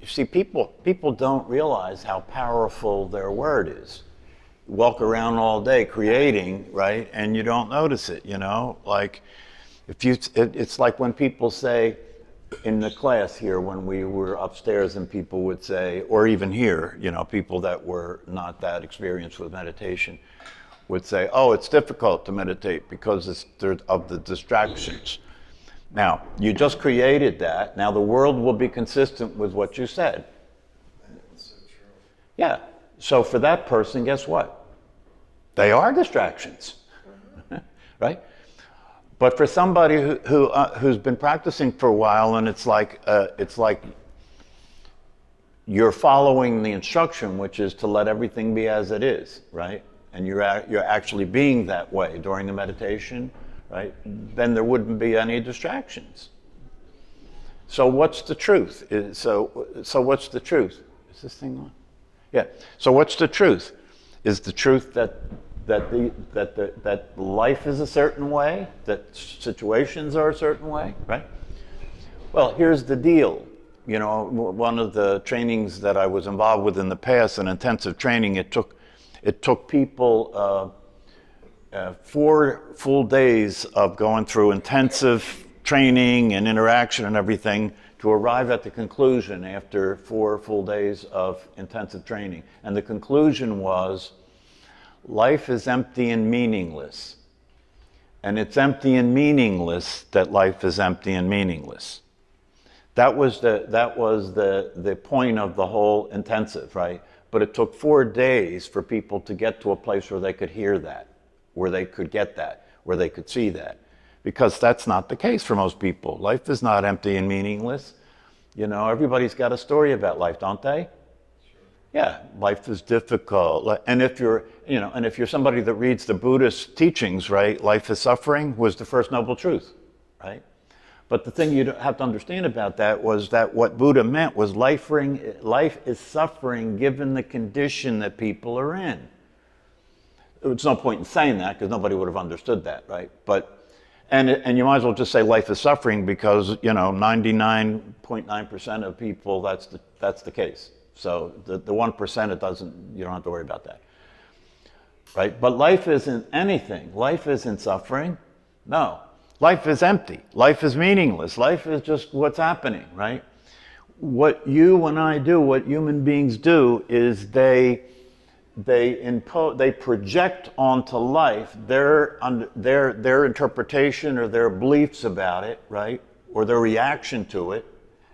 you see, people don't realize how powerful their word is. You walk around all day creating, right, and you don't notice it. Like it's like when people say in the class here when we were upstairs, and people would say, or even here, people that were not that experienced with meditation would say, "Oh, it's difficult to meditate because of the distractions." Now, you just created that. Now the world will be consistent with what you said. That's so true. Yeah. So for that person, guess what? They are distractions, right? But for somebody who's been practicing for a while, and it's like you're following the instruction, which is to let everything be as it is, right? And you're actually being that way during the meditation, right? Then there wouldn't be any distractions. So what's the truth? So what's the truth? Is this thing on? Yeah. So what's the truth? Is the truth that life is a certain way, that situations are a certain way, right? Well, here's the deal. One of the trainings that I was involved with in the past, an intensive training, it took people 4 full days of going through intensive training and interaction and everything to arrive at the conclusion after 4 full days of intensive training. And the conclusion was, life is empty and meaningless. And it's empty and meaningless that life is empty and meaningless. That was the point of the whole intensive, right? But it took 4 days for people to get to a place where they could hear that, where they could get that, where they could see that. Because that's not the case for most people. Life is not empty and meaningless. Everybody's got a story about life, don't they? Yeah, life is difficult. And if you're somebody that reads the Buddhist teachings, right, life is suffering was the first noble truth, right? But the thing you have to understand about that was that what Buddha meant was life is suffering given the condition that people are in. There's no point in saying that because nobody would have understood that, right? And you might as well just say life is suffering because 99.9% of people that's the case. So the 1% you don't have to worry about that, right? But life isn't anything. Life isn't suffering. No, life is empty. Life is meaningless. Life is just what's happening, right? What you and I do, what human beings do, is they project onto life their interpretation or their beliefs about it, right? Or their reaction to it,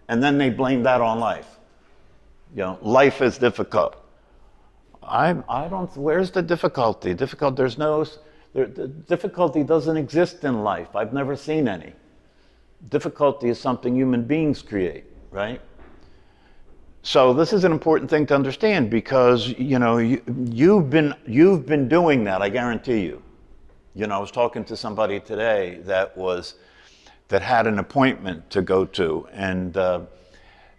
and then they blame that on life. Life is difficult. Where's the difficulty? Difficulty doesn't exist in life. I've never seen any. Difficulty is something human beings create, right? So this is an important thing to understand because, you've been doing that, I guarantee you. I was talking to somebody today that had an appointment to go to,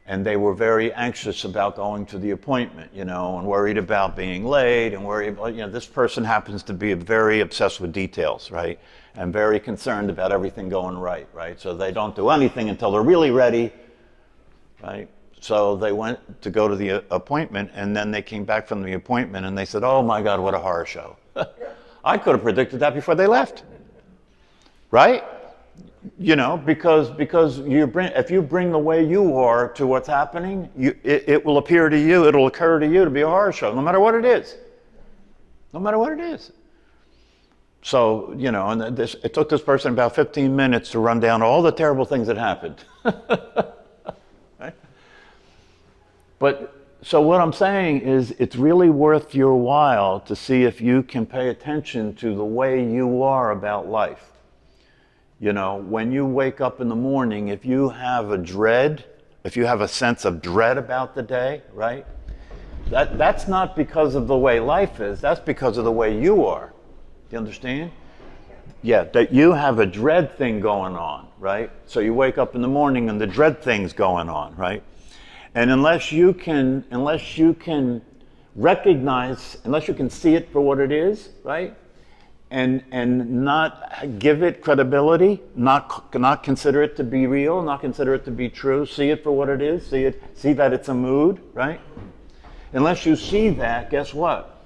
and they were very anxious about going to the appointment, and worried about being late, and worried about, this person happens to be very obsessed with details, right? And very concerned about everything going right? So they don't do anything until they're really ready, right? So they went to go to the appointment, and then they came back from the appointment, and they said, "Oh my God, what a horror show." I could have predicted that before they left, right? Because if you bring the way you are to what's happening, it will appear to you, it'll occur to you to be a horror show, no matter what it is. No matter what it is. So, and it took this person about 15 minutes to run down all the terrible things that happened. Right? But, so what I'm saying is it's really worth your while to see if you can pay attention to the way you are about life. When you wake up in the morning, if you have a sense of dread about the day, right? That's not because of the way life is, that's because of the way you are. Do you understand? Yeah, that you have a dread thing going on, right? So you wake up in the morning and the dread thing's going on, right? And unless you can recognize, unless you can see it for what it is, right? and not give it credibility, not consider it to be real, not consider it to be true, see it for what it is, see that it's a mood, right? Unless you see that, guess what?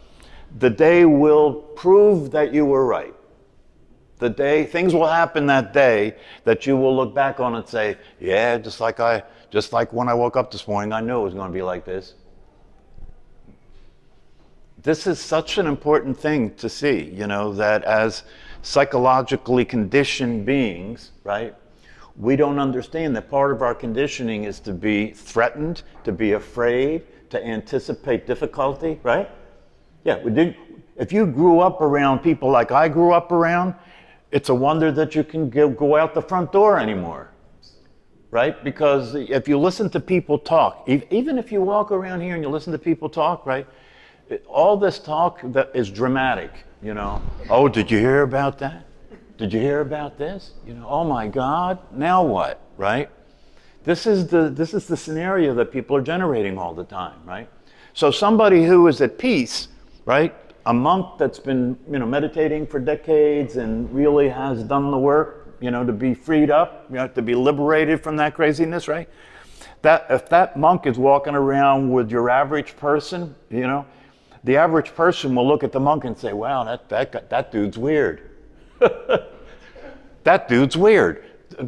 The day will prove that you were right. The day, things will happen that day that you will look back on and say, yeah, just like when I woke up this morning, I knew it was going to be like this. This is such an important thing to see, that as psychologically conditioned beings, right, we don't understand that part of our conditioning is to be threatened, to be afraid, to anticipate difficulty, right? Yeah, if you grew up around people like I grew up around, it's a wonder that you can go out the front door anymore, right? Because if you listen to people talk, even if you walk around here and you listen to people talk, right? All this talk that is dramatic, Oh, did you hear about that? Did you hear about this? Oh my God, now what, right? This is the scenario that people are generating all the time, right? So somebody who is at peace, right? A monk that's been, meditating for decades and really has done the work, to be freed up, to be liberated from that craziness, right? That if that monk is walking around with your average person, the average person will look at the monk and say, wow, that dude's weird. That dude's weird,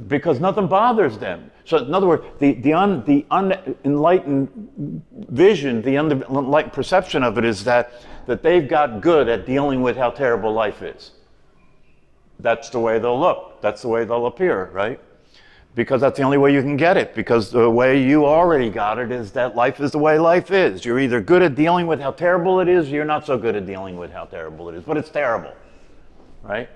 because nothing bothers them. So in other words, the unenlightened vision, the unenlightened perception of it is that they've got good at dealing with how terrible life is. That's the way they'll look. That's the way they'll appear, right? Because that's the only way you can get it, because the way you already got it is that life is the way life is. You're either good at dealing with how terrible it is, or you're not so good at dealing with how terrible it is, but it's terrible, right?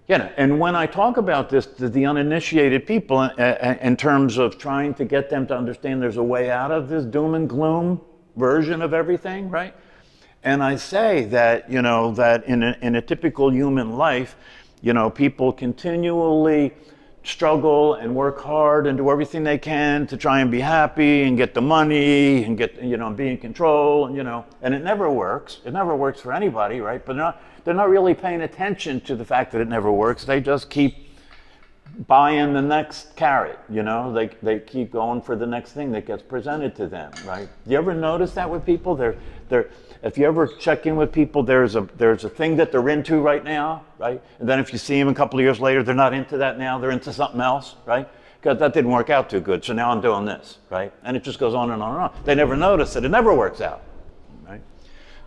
And when I talk about this to the uninitiated people in terms of trying to get them to understand there's a way out of this doom and gloom version of everything, right? And I say that, that in a typical human life, people continually struggle and work hard and do everything they can to try and be happy and get the money and get, be in control, and it never works. It never works for anybody, right? But they're not really paying attention to the fact that it never works. They just keep buying the next carrot, they keep going for the next thing that gets presented to them, right? You ever notice that with people? If you ever check in with people, there's a thing that they're into right now, right? And then if you see them a couple of years later, they're not into that now, they're into something else, right? Because that didn't work out too good, so now I'm doing this, right? And it just goes on and on and on. They never notice it never works out, right?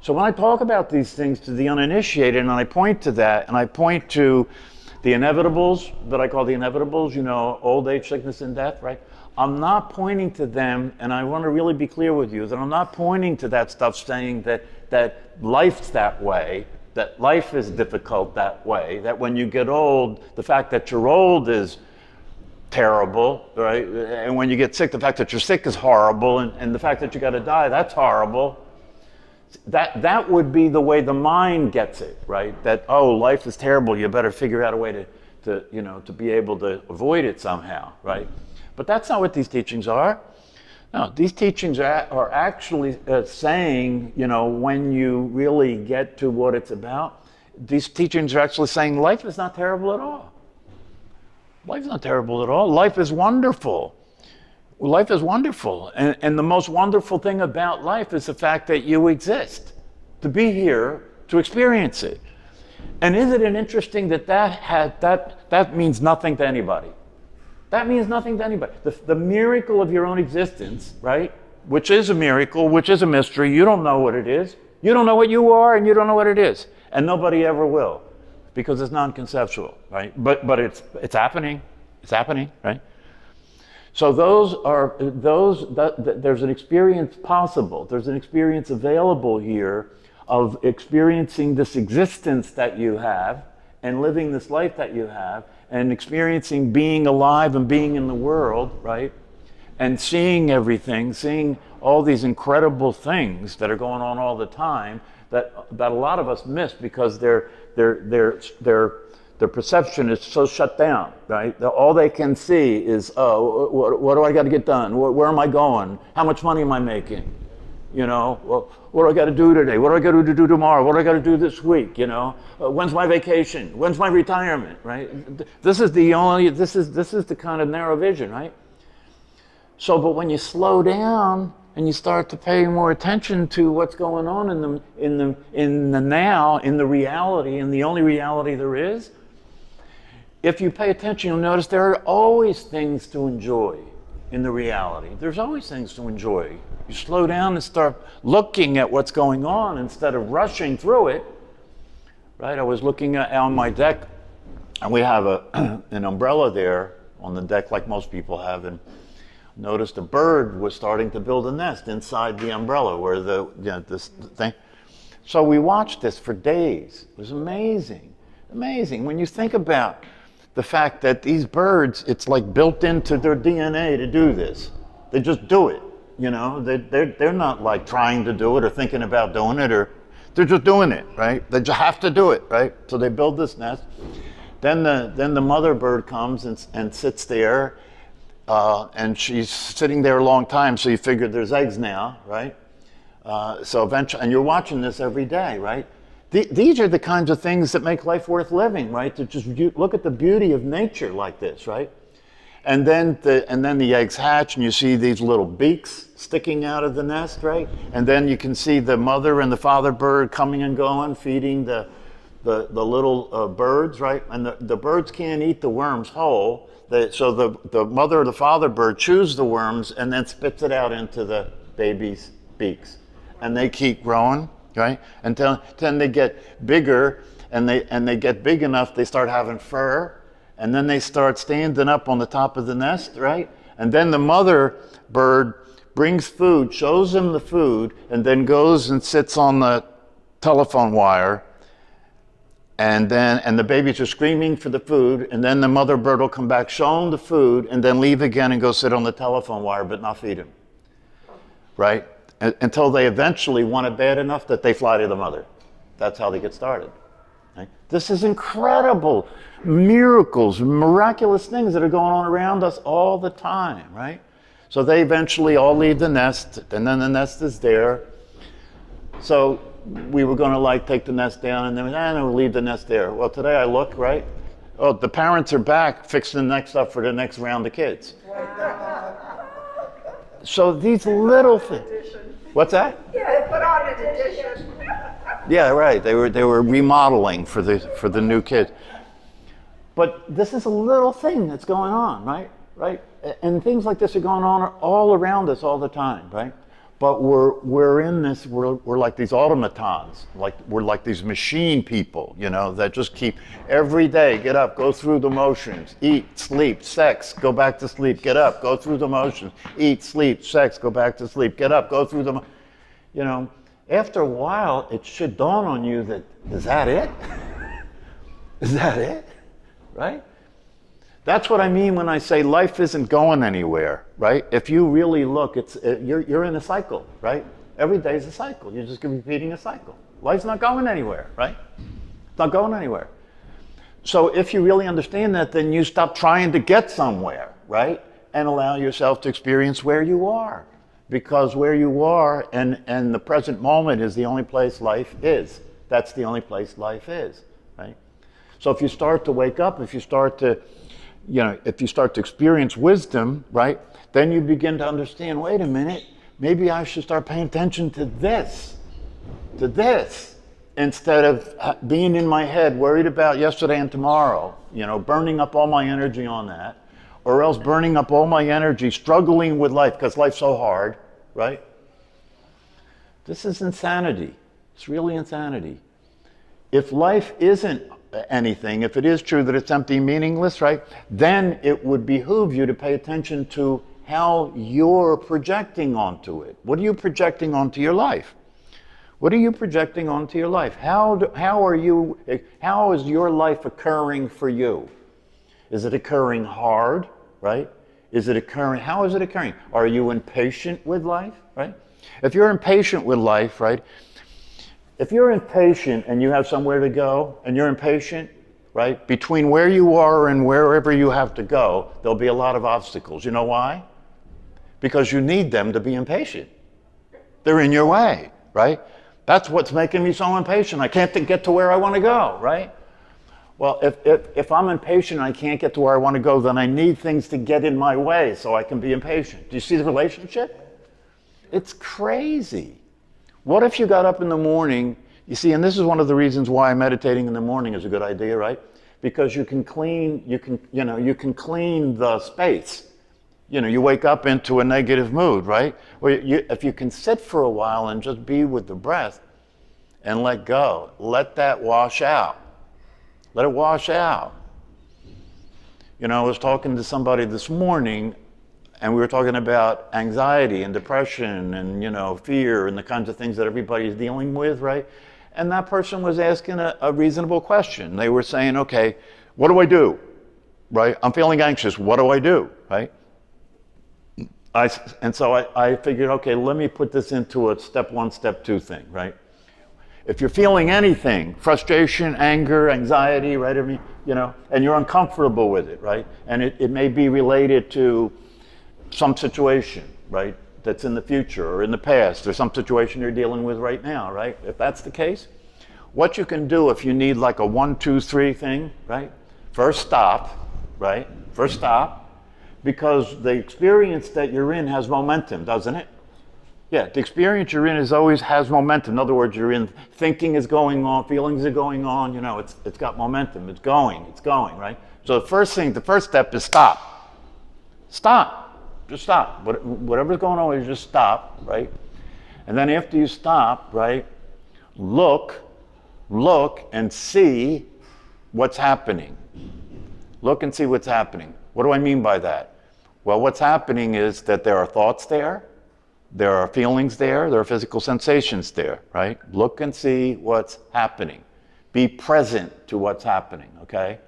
So when I talk about these things to the uninitiated, and I point to that, and I point to the inevitables that I call the inevitables, old age, sickness, and death, right? I'm not pointing to them, and I want to really be clear with you, that I'm not pointing to that stuff saying that life's that way, that life is difficult that way, that when you get old, the fact that you're old is terrible, right? And when you get sick, the fact that you're sick is horrible, and the fact that you got to die, that's horrible. That would be the way the mind gets it, right? That, oh, life is terrible, you better figure out a way to be able to avoid it somehow, right? But that's not what these teachings are. No, these teachings are actually saying, when you really get to what it's about, these teachings are actually saying life is not terrible at all. Life's not terrible at all. Life is wonderful. Life is wonderful. And the most wonderful thing about life is the fact that you exist, to be here, to experience it. And isn't it interesting that means nothing to anybody? That means nothing to anybody. The miracle of your own existence, right? Which is a miracle, which is a mystery. You don't know what it is. You don't know what you are, and you don't know what it is. And nobody ever will, because it's non-conceptual, right? But it's happening. It's happening, right? So there's an experience possible. There's an experience available here of experiencing this existence that you have and living this life that you have and experiencing being alive and being in the world, right? And seeing everything, seeing all these incredible things that are going on all the time that a lot of us miss because their perception is so shut down, right? All they can see is, oh, what do I got to get done? Where am I going? How much money am I making? Well, what do I got to do today? What do I got to do tomorrow? What do I got to do this week? When's my vacation? When's my retirement? Right? This is the kind of narrow vision, right? So, but when you slow down and you start to pay more attention to what's going on in the now, in the reality, and the only reality there is, if you pay attention, you'll notice there are always things to enjoy in the reality. There's always things to enjoy. You slow down and start looking at what's going on instead of rushing through it. Right? I was looking on my deck, and we have an umbrella there on the deck like most people have, and noticed a bird was starting to build a nest inside the umbrella where this thing. So we watched this for days. It was amazing. Amazing. When you think about the fact that these birds, it's like built into their DNA to do this. They just do it. They're not like trying to do it or thinking about doing it, or they're just doing it, right? They just have to do it, right? So they build this nest. Then the mother bird comes and sits there, and she's sitting there a long time. So you figure there's eggs now, right? So eventually, and you're watching this every day, right? These are the kinds of things that make life worth living, right? To just look at the beauty of nature like this, right? And then the eggs hatch, and you see these little beaks sticking out of the nest, right? And then you can see the mother and the father bird coming and going, feeding the little birds, right? And the birds can't eat the worms whole, so the mother or the father bird chews the worms and then spits it out into the baby's beaks, and they keep growing, right? Until then they get bigger, and they get big enough, they start having fur. And then they start standing up on the top of the nest, right? And then the mother bird brings food, shows them the food, and then goes and sits on the telephone wire. And the babies are screaming for the food, and then the mother bird will come back, show them the food, and then leave again and go sit on the telephone wire, but not feed them, right? Until they eventually want it bad enough that they fly to the mother. That's how they get started. Right? This is incredible. Miracles, miraculous things that are going on around us all the time, right? So they eventually all leave the nest, and then the nest is there. So we were going to take the nest down, and then we'll leave the nest there. Well, today I look, right? Oh, the parents are back fixing the next up for the next round of kids. Wow. So these little things. What's that? Yeah, they put on an addition. Yeah, right. They were remodeling for the new kids. But this is a little thing that's going on, right? Right? And things like this are going on all around us all the time, right? But we're in this. We're like these automatons, we're like these machine people, that just keep every day get up, go through the motions, eat, sleep, sex, go back to sleep, get up, go through the motions, eat, sleep, sex, go back to sleep, get up, go through the. After a while, it should dawn on you that, is that it? Is that it? Right? That's what I mean when I say life isn't going anywhere, right? If you really look, you're in a cycle, right? Every day is a cycle. You're just repeating a cycle. Life's not going anywhere, right? It's not going anywhere. So if you really understand that, then you stop trying to get somewhere, right? And allow yourself to experience where you are. Because where you are and the present moment is the only place life is. That's the only place life is, right? So if you start to wake up, if you start to experience wisdom, right, then you begin to understand, wait a minute, maybe I should start paying attention to this, instead of being in my head, worried about yesterday and tomorrow, burning up all my energy on that, or else burning up all my energy struggling with life because life's so hard, right? This is insanity. It's really insanity. If life isn't anything, if it is true that it's empty, meaningless, right, then it would behoove you to pay attention to how you're projecting onto it. What are you projecting onto your life? What are you projecting onto your life? How is your life occurring for you? Is it occurring hard, right? How is it occurring? Are you impatient with life, right? If you're impatient with life, right? If you're impatient and you have somewhere to go and you're impatient, right? Between where you are and wherever you have to go, there'll be a lot of obstacles. You know why? Because you need them to be impatient. They're in your way, right? That's what's making me so impatient. I can't get to where I want to go, right? Well, if I'm impatient and I can't get to where I want to go, then I need things to get in my way so I can be impatient. Do you see the relationship? It's crazy. What if you got up in the morning, you see, and this is one of the reasons why meditating in the morning is a good idea, right? Because you can clean the space. You wake up into a negative mood, right? If you can sit for a while and just be with the breath and let go, let that wash out. Let it wash out. I was talking to somebody this morning, and we were talking about anxiety and depression and, fear and the kinds of things that everybody's dealing with, right? And that person was asking a reasonable question. They were saying, okay, what do I do, right? I'm feeling anxious. What do I do, right? So I figured, okay, let me put this into a step one, step two thing, right? If you're feeling anything, frustration, anger, anxiety, right? And you're uncomfortable with it, right? And it may be related to some situation, right? That's in the future or in the past, or some situation you're dealing with right now, right? If that's the case, what you can do if you need like a 1, 2, 3 thing, right? First stop, right? First stop, because the experience that you're in has momentum, doesn't it? Yeah, the experience you're in always has momentum. In other words, you're in, thinking is going on, feelings are going on, it's got momentum, it's going, right? So the first step is stop. Stop, just stop. Whatever's going on, just stop, right? And then after you stop, right, look and see what's happening. Look and see what's happening. What do I mean by that? Well, what's happening is that there are thoughts there, there are feelings there are physical sensations there, right? Look and see what's happening. Be present to what's happening, okay?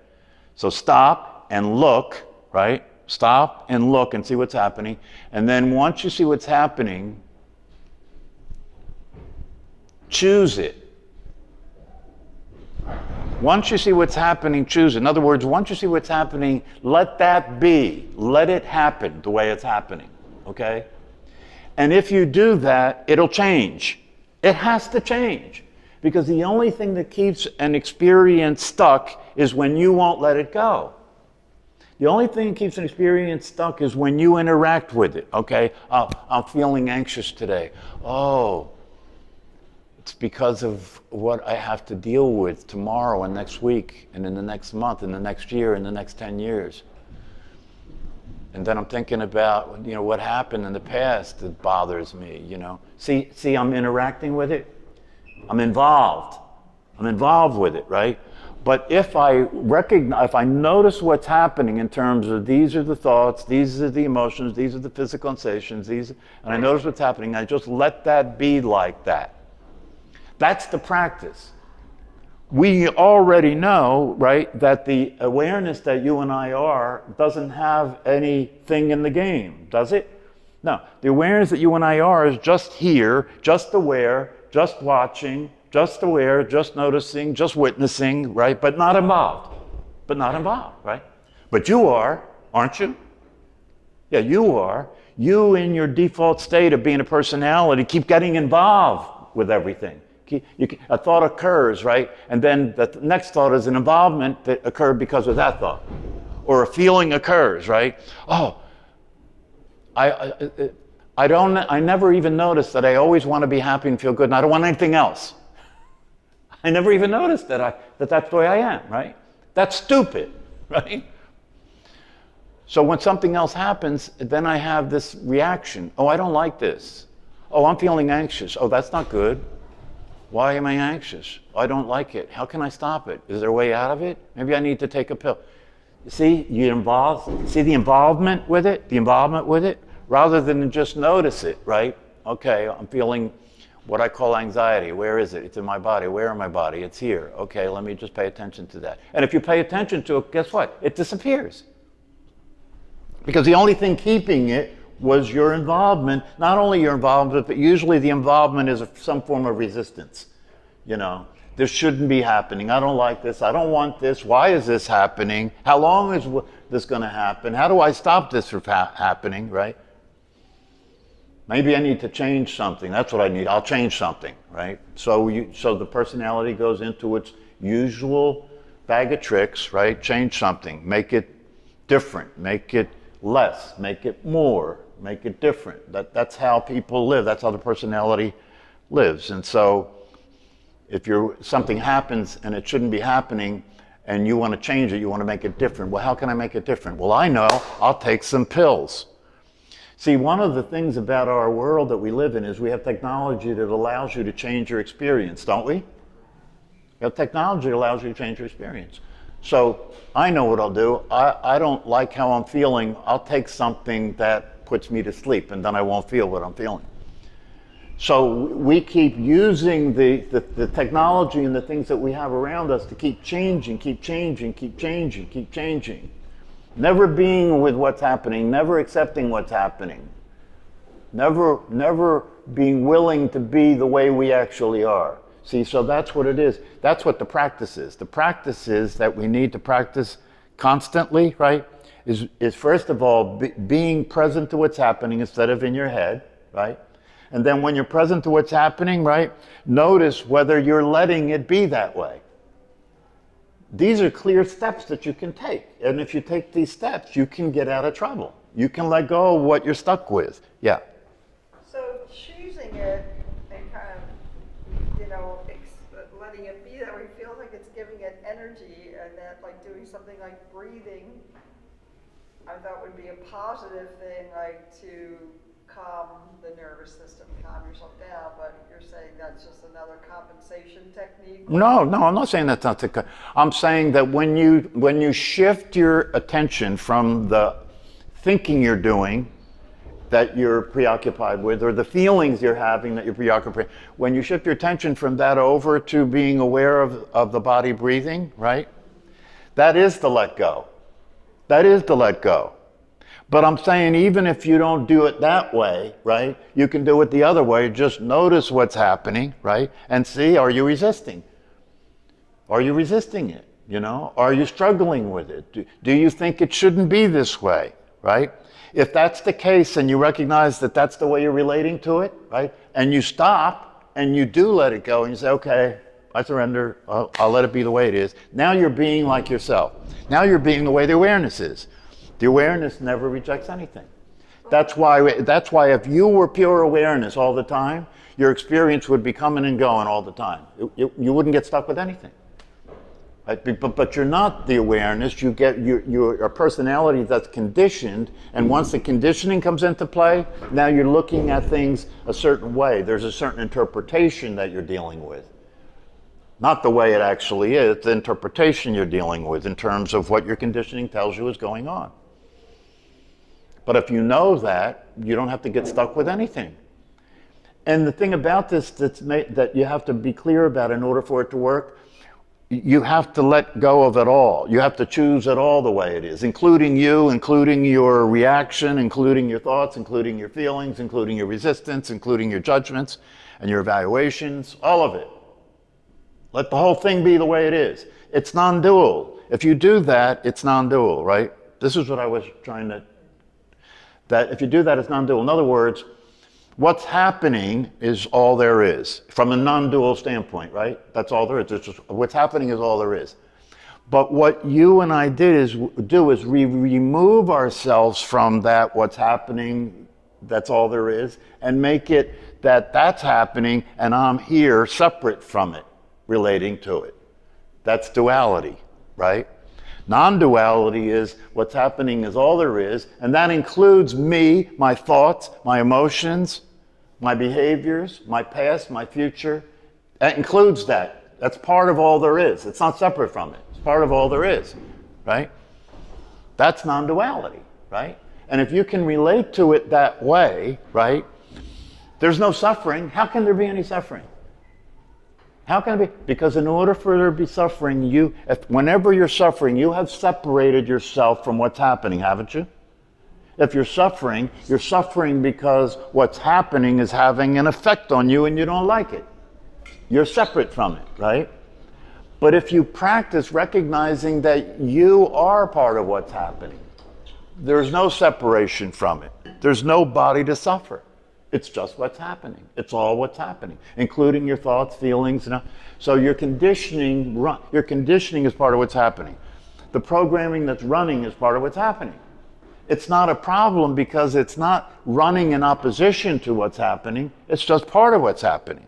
So stop and look, right? Stop and look and see what's happening. And then once you see what's happening, choose it. Once you see what's happening, choose it. In other words, once you see what's happening, let that be. Let it happen the way it's happening, okay? And if you do that, it'll change. It has to change. Because the only thing that keeps an experience stuck is when you won't let it go. The only thing that keeps an experience stuck is when you interact with it, okay? Oh, I'm feeling anxious today. Oh, it's because of what I have to deal with tomorrow and next week and in the next month and the next year and the next 10 years. And then I'm thinking about, what happened in the past that bothers me, See, I'm interacting with it. I'm involved. I'm involved with it, right? But if I notice what's happening in terms of these are the thoughts, these are the emotions, these are the physical sensations, and I notice what's happening, I just let that be like that. That's the practice. We already know, right, that the awareness that you and I are doesn't have anything in the game, does it? No, the awareness that you and I are is just here, just aware, just watching, just aware, just noticing, just witnessing, right? But not involved. Right? But you are, aren't you? Yeah, you are. You in your default state of being a personality keep getting involved with everything. A thought occurs, right? And then the next thought is an involvement that occurred because of that thought. Or a feeling occurs, right? Oh, I never even noticed that I always want to be happy and feel good and I don't want anything else. I never even noticed that that's the way I am, right? That's stupid, right? So when something else happens, then I have this reaction. Oh, I don't like this. Oh, I'm feeling anxious. Oh, that's not good. Why am I anxious? I don't like it. How can I stop it? Is there a way out of it? Maybe I need to take a pill. You see, see the involvement with it? Rather than just notice it, right? Okay, I'm feeling what I call anxiety. Where is it? It's in my body. Where in my body? It's here. Okay, let me just pay attention to that. And if you pay attention to it, guess what? It disappears. Because the only thing keeping it was your involvement. Not only your involvement, but usually the involvement is some form of resistance. This shouldn't be happening. I don't like this. I don't want this. Why is this happening? How long is this going to happen? How do I stop this from happening, right? Maybe I need to change something. That's what I need. I'll change something, right? So the personality goes into its usual bag of tricks, right? Change something, make it different, make it less, make it more, make it different. That's how people live. That's how the personality lives. And so if something happens and it shouldn't be happening and you want to change it, you want to make it different. Well, how can I make it different? Well, I know, I'll take some pills. See, one of the things about our world that we live in is we have technology that allows you to change your experience, don't we? We have technology that allows you to change your experience. So I know what I'll do. I don't like how I'm feeling. I'll take something that puts me to sleep and then I won't feel what I'm feeling. So we keep using the technology and the things that we have around us to keep changing, keep changing, keep changing, keep changing. Never being with what's happening, never accepting what's happening, never being willing to be the way we actually are. See, so that's what it is. That's what the practice is. The practice is that we need to practice constantly, right? Is first of all being present to what's happening instead of in your head, right? And then when you're present to what's happening, right, notice whether you're letting it be that way. These are clear steps that you can take. And if you take these steps, you can get out of trouble. You can let go of what you're stuck with. Yeah. So choosing it and kind of, letting it be that way feels like it's giving it energy, and that like doing something like breathing, I thought would be a positive thing, like to calm the nervous system, calm yourself down, but you're saying that's just another compensation technique? No, I'm not saying that's not the. I'm saying that when you shift your attention from the thinking you're doing that you're preoccupied with, or the feelings you're having that you're preoccupied, when you shift your attention from that over to being aware of the body breathing, right? That is the let go. That is the let go. But I'm saying even if you don't do it that way, right, you can do it the other way. Just notice what's happening, right, and see, are you resisting? Are you resisting it? Are you struggling with it? Do you think it shouldn't be this way, right? If that's the case and you recognize that that's the way you're relating to it, right, and you stop and you do let it go and you say, okay, I surrender, I'll let it be the way it is. Now you're being like yourself. Now you're being the way the awareness is. The awareness never rejects anything. That's why if you were pure awareness all the time, your experience would be coming and going all the time. You wouldn't get stuck with anything. Right? But you're not the awareness. You're a personality that's conditioned, and once the conditioning comes into play, now you're looking at things a certain way. There's a certain interpretation that you're dealing with. Not the way it actually is, the interpretation you're dealing with in terms of what your conditioning tells you is going on. But if you know that, you don't have to get stuck with anything. And the thing about this that you have to be clear about in order for it to work, you have to let go of it all. You have to choose it all the way it is, including you, including your reaction, including your thoughts, including your feelings, including your resistance, including your judgments and your evaluations, all of it. Let the whole thing be the way it is. It's non-dual. If you do that, it's non-dual, right? This is what I was trying to, that if you do that, it's non-dual. In other words, what's happening is all there is. From a non-dual standpoint, right? That's all there is. It's just, what's happening is all there is. But what you and I do is we remove ourselves from that what's happening, that's all there is, and make it that that's happening and I'm here separate from it, relating to it. That's duality, right? Non-duality is what's happening is all there is, and that includes me, my thoughts, my emotions, my behaviors, my past, my future. That includes that. That's part of all there is. It's not separate from it. It's part of all there is, right? That's non-duality, right? And if you can relate to it that way, right, there's no suffering. How can there be any suffering? How can it be? Because in order for there to be suffering, whenever you're suffering, you have separated yourself from what's happening, haven't you? If you're suffering because what's happening is having an effect on you and you don't like it. You're separate from it, right? But if you practice recognizing that you are part of what's happening, there's no separation from it. There's no body to suffer. It's just what's happening. It's all what's happening, including your thoughts, feelings. So your conditioning is part of what's happening. The programming that's running is part of what's happening. It's not a problem because it's not running in opposition to what's happening. It's just part of what's happening.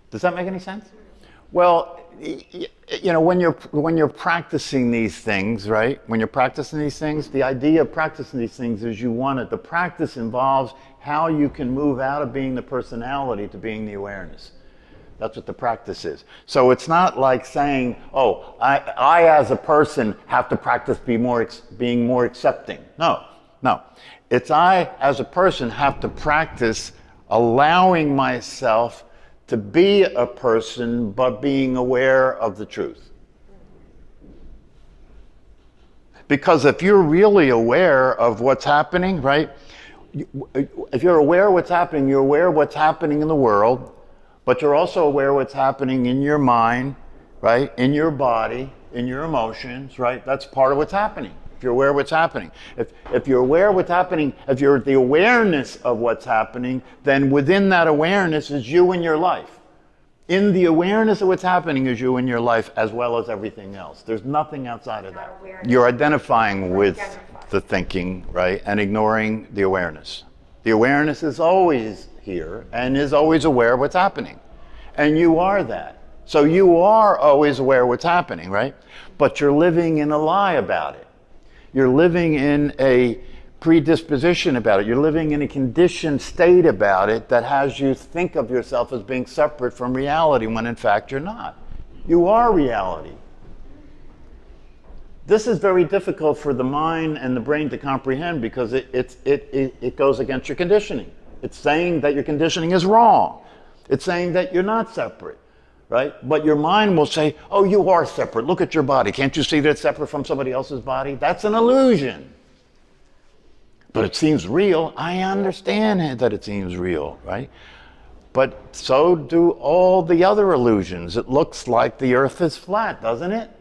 Does that make any sense? Well, when you're practicing these things, right? When you're practicing these things, the idea of practicing these things is you want it. The practice involves how you can move out of being the personality to being the awareness. That's what the practice is. So it's not like saying, oh, I as a person have to practice being more accepting. No. It's I as a person have to practice allowing myself to be a person, but being aware of the truth. Because if you're really aware of what's happening, right? If you're aware of what's happening, you're aware of what's happening in the world, but you're also aware of what's happening in your mind, right? In your body, in your emotions, right? That's part of what's happening. If you're aware of what's happening. If you're aware of what's happening, if you're the awareness of what's happening, then within that awareness is you and your life. In the awareness of what's happening is you and your life, as well as everything else. There's nothing outside of that. You're identifying with the thinking, right, and ignoring the awareness. The awareness is always here and is always aware of what's happening. And you are that. So you are always aware of what's happening, right? But you're living in a lie about it. You're living in a predisposition about it. You're living in a conditioned state about it that has you think of yourself as being separate from reality when in fact you're not. You are reality. This is very difficult for the mind and the brain to comprehend because it goes against your conditioning. It's saying that your conditioning is wrong. It's saying that you're not separate, right? But your mind will say, oh, you are separate. Look at your body. Can't you see that it's separate from somebody else's body? That's an illusion. But it seems real. I understand that it seems real, right? But so do all the other illusions. It looks like the earth is flat, doesn't it?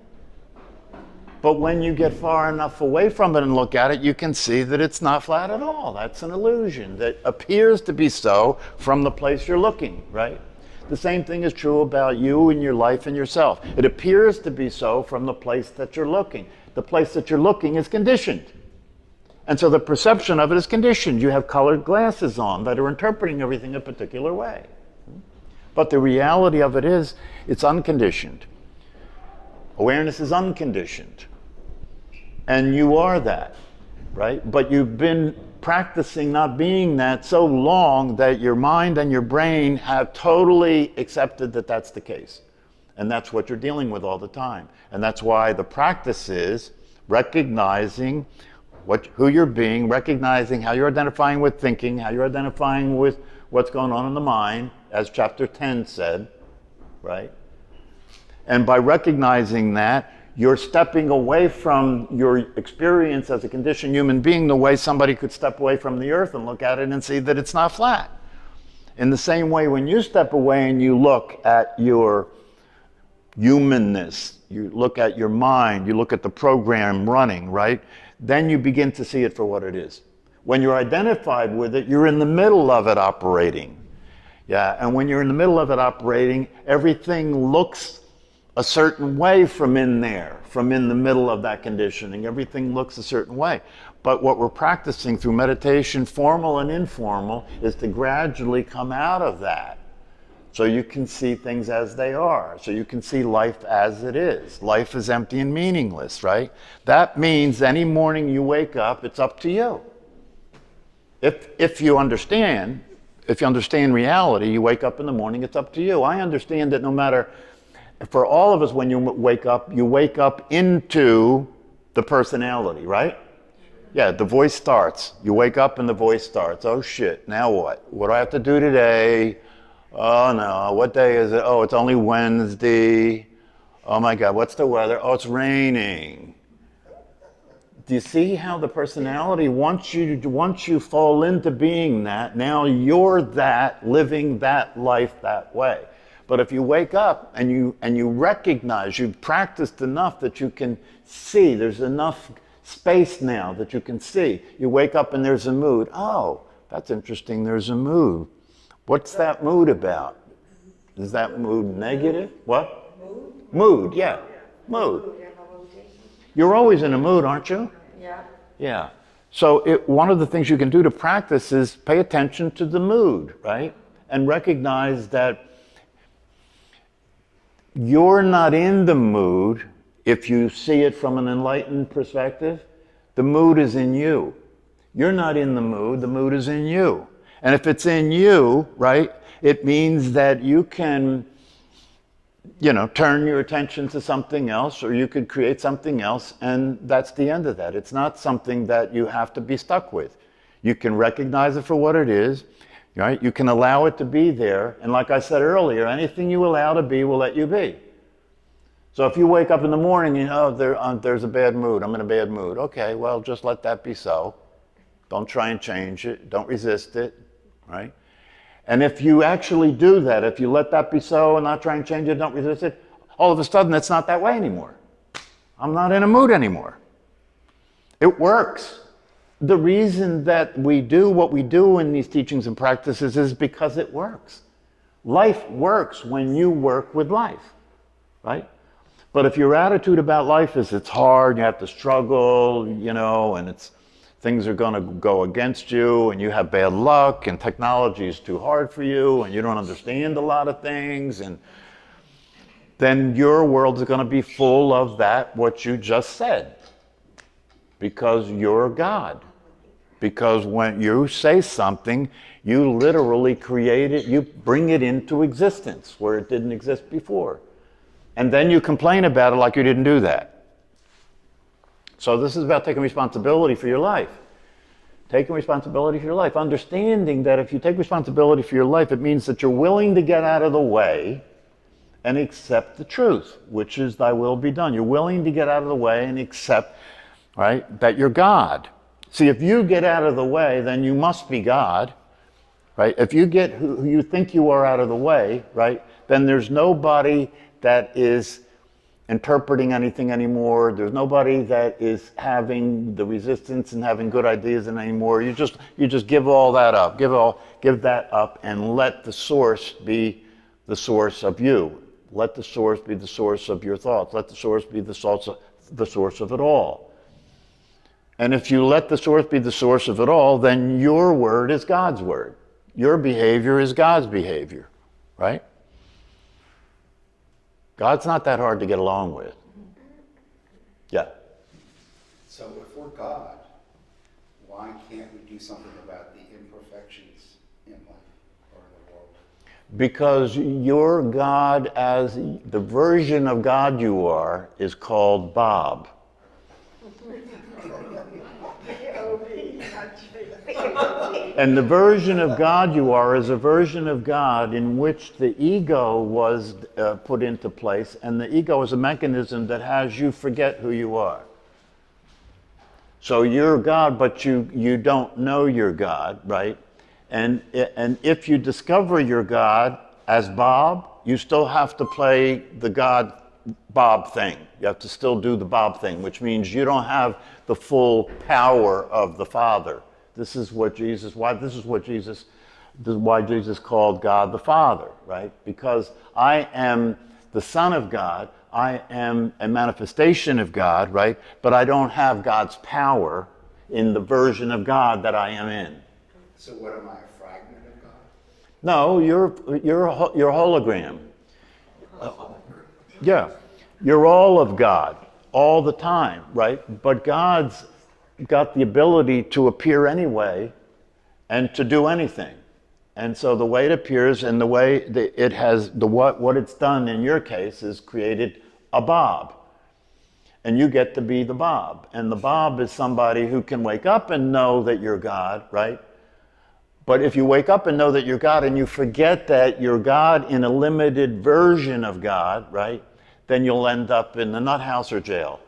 But when you get far enough away from it and look at it, you can see that it's not flat at all. That's an illusion that appears to be so from the place you're looking, right? The same thing is true about you and your life and yourself. It appears to be so from the place that you're looking. The place that you're looking is conditioned. And so the perception of it is conditioned. You have colored glasses on that are interpreting everything a particular way. But the reality of it is, it's unconditioned. Awareness is unconditioned. And you are that, right? But you've been practicing not being that so long that your mind and your brain have totally accepted that that's the case. And that's what you're dealing with all the time. And that's why the practice is recognizing who you're being, recognizing how you're identifying with thinking, how you're identifying with what's going on in the mind, as chapter 10 said, right? And by recognizing that, you're stepping away from your experience as a conditioned human being the way somebody could step away from the earth and look at it and see that it's not flat. In the same way, when you step away and you look at your humanness, you look at your mind, you look at the program running, right? Then you begin to see it for what it is. When you're identified with it, you're in the middle of it operating. Yeah, and when you're in the middle of it operating, everything looks a certain way from in there, from in the middle of that conditioning. Everything looks a certain way. But what we're practicing through meditation, formal and informal, is to gradually come out of that. So you can see things as they are. So you can see life as it is. Life is empty and meaningless, right? That means any morning you wake up, it's up to you. If you understand reality, you wake up in the morning, it's up to you. I understand that no matter, for all of us, when you wake up into the personality, right? Yeah, the voice starts. You wake up and the voice starts. Oh shit, now what? What do I have to do today? Oh no, what day is it? Oh, it's only Wednesday. Oh my God, what's the weather? Oh, it's raining. Do you see how the personality, once you fall into being that, now you're that, living that life that way. But if you wake up and you recognize, you've practiced enough that you can see, there's enough space now that you can see. You wake up and there's a mood. Oh, That's interesting. There's a mood. What's that mood about? Is that mood negative? What? Mood, yeah. Mood. You're always in a mood, aren't you? Yeah. Yeah. So one of the things you can do to practice is pay attention to the mood, right? And recognize that you're not in the mood if you see it from an enlightened perspective. The mood is in you. You're not in the mood is in you. And if it's in you, right, it means that you can, turn your attention to something else, or you could create something else, and that's the end of that. It's not something that you have to be stuck with. You can recognize it for what it is, right? You can allow it to be there, and like I said earlier, anything you allow to be will let you be. So if you wake up in the morning and there's a bad mood, I'm in a bad mood. Okay, well, just let that be so. Don't try and change it. Don't resist it, right? And if you actually do that, if you let that be so and not try and change it, don't resist it, all of a sudden it's not that way anymore. I'm not in a mood anymore. It works. The reason that we do what we do in these teachings and practices is because it works. Life works when you work with life, right? But if your attitude about life is it's hard, you have to struggle, and things are going to go against you, and you have bad luck, and technology is too hard for you, and you don't understand a lot of things, and then your world is going to be full of what you just said, because you're God. Because when you say something, you literally create it, you bring it into existence where it didn't exist before. And then you complain about it like you didn't do that. So this is about taking responsibility for your life. Taking responsibility for your life. Understanding that if you take responsibility for your life, it means that you're willing to get out of the way and accept the truth, which is thy will be done. You're willing to get out of the way and accept, right, that you're God. See, if you get out of the way, then you must be God, right? If you get who you think you are out of the way, right, then there's nobody that is interpreting anything anymore. There's nobody that is having the resistance and having good ideas anymore. You just give all that up. Give that up and let the source be the source of you. Let the source be the source of your thoughts. Let the source be the source of it all. And if you let the source be the source of it all, then your word is God's word. Your behavior is God's behavior, right? God's not that hard to get along with. Yeah. So if we're God, why can't we do something about the imperfections in life or in the world? Because your God, as the version of God you are, is called Bob. And the version of God you are is a version of God in which the ego was put into place, and the ego is a mechanism that has you forget who you are. So you're God, but you don't know you're God, right? And if you discover you're God as Bob, you still have to play the God Bob thing. You have to still do the Bob thing, which means you don't have the full power of the Father. This is why Jesus called God the Father, right? Because I am the Son of God, I am a manifestation of God, right? But I don't have God's power in the version of God that I am in. So what am I, a fragment of God? No, you're a hologram. Yeah, you're all of God, all the time, right? But God's got the ability to appear anyway and to do anything. And so the way it appears and the way it has, what it's done in your case is created a Bob. And you get to be the Bob. And the Bob is somebody who can wake up and know that you're God, right? But if you wake up and know that you're God and you forget that you're God in a limited version of God, right? Then you'll end up in the nut house or jail.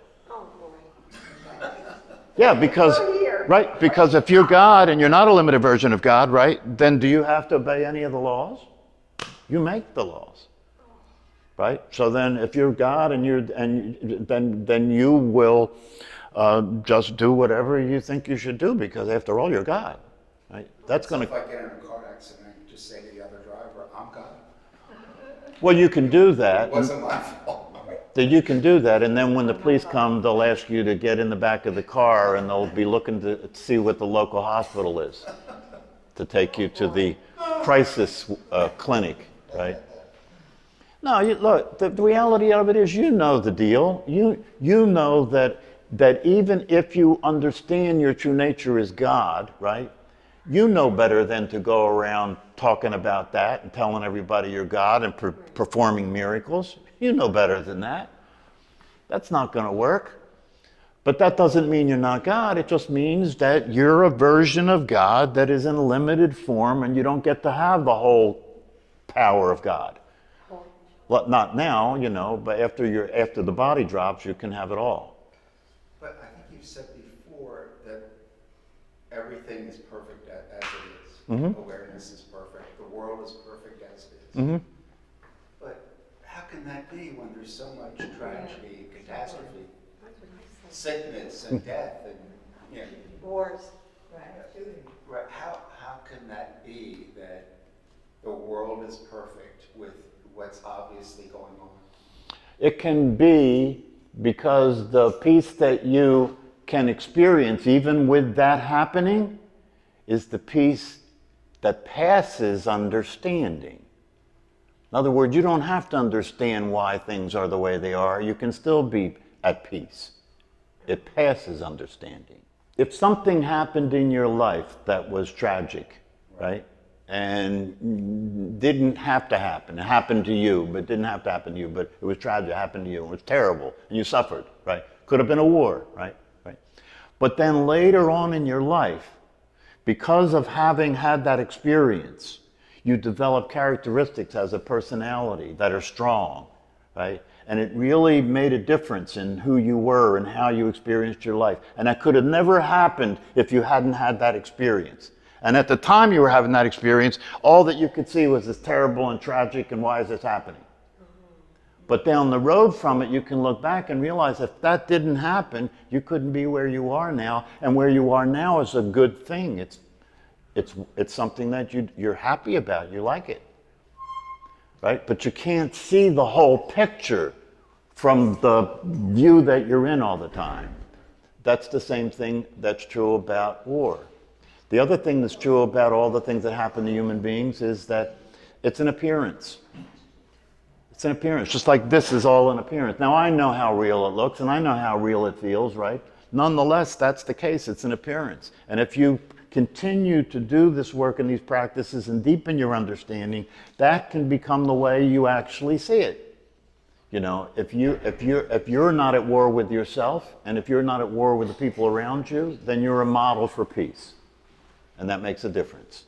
Yeah, because if you're God and you're not a limited version of God, right, then do you have to obey any of the laws? You make the laws, right? So then if you're God then you will just do whatever you think you should do, because after all, you're God. right? That's So going if to, I get in a car accident, I can just say to the other driver, I'm God. well, you can do It that. wasn't my fault. That you can do that, and then when the police come, they'll ask you to get in the back of the car, and they'll be looking to see what the local hospital is, to take you to the crisis clinic, right? No, look, the reality of it is you know the deal. You know that even if you understand your true nature is God, right? You know better than to go around talking about that and telling everybody you're God and performing miracles. You know better than that. That's not going to work. But that doesn't mean you're not God. It just means that you're a version of God that is in limited form, and you don't get to have the whole power of God. Well, not now, but after the body drops, you can have it all. But I think you've said before that everything is perfect as it is. Mm-hmm. Awareness is perfect. The world is perfect as it is. Mm-hmm. But how can that be when there's so much tragedy, catastrophe, sickness, and death, and Wars. right? How can that be that the world is perfect with what's obviously going on? It can be because the peace that you can experience, even with that happening, is the peace that passes understanding. In other words, you don't have to understand why things are the way they are. You can still be at peace. It passes understanding. If something happened in your life that was tragic, right? And didn't have to happen. It happened to you, but didn't have to happen to you, but it was tragic, it happened to you, it was terrible, and you suffered, right? Could have been a war, right? But then later on in your life, because of having had that experience, you develop characteristics as a personality that are strong, right? And it really made a difference in who you were and how you experienced your life. And that could have never happened if you hadn't had that experience. And at the time you were having that experience, all that you could see was this terrible and tragic, and why is this happening? But down the road from it, you can look back and realize if that didn't happen, you couldn't be where you are now. And where you are now is a good thing. It's something that you're happy about. You like it, right? But you can't see the whole picture from the view that you're in all the time. That's the same thing that's true about war. The other thing that's true about all the things that happen to human beings is that it's an appearance. It's an appearance, just like this is all an appearance. Now, I know how real it looks, and I know how real it feels, right? Nonetheless, that's the case. It's an appearance. And if you continue to do this work and these practices and deepen your understanding, that can become the way you actually see it. If you're not at war with yourself, and if you're not at war with the people around you, then you're a model for peace. And that makes a difference.